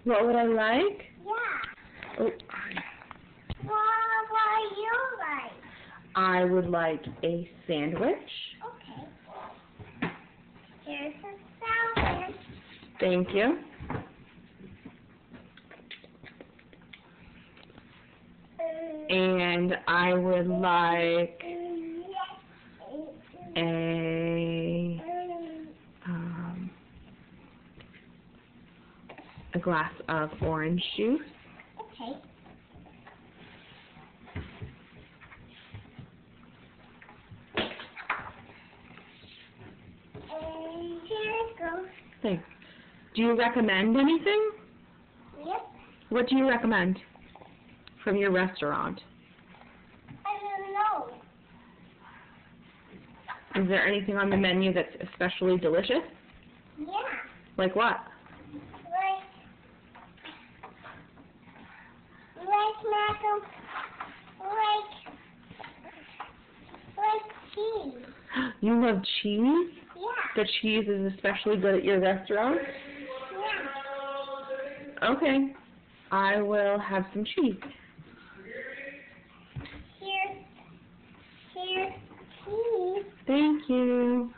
What would I like? Yeah. Oh, What you like? I would like a sandwich. Okay. Here's a salad. Thank you. And I would like a glass of orange juice. Okay. And here it goes. Thanks. Do you recommend anything? Yep. What do you recommend from your restaurant? I don't know. Is there anything on the menu that's especially delicious? Yeah. Like what? Like cheese. You love cheese? Yeah. The cheese is especially good at your restaurant? Yeah. Okay. I will have some cheese. Here's cheese. Thank you.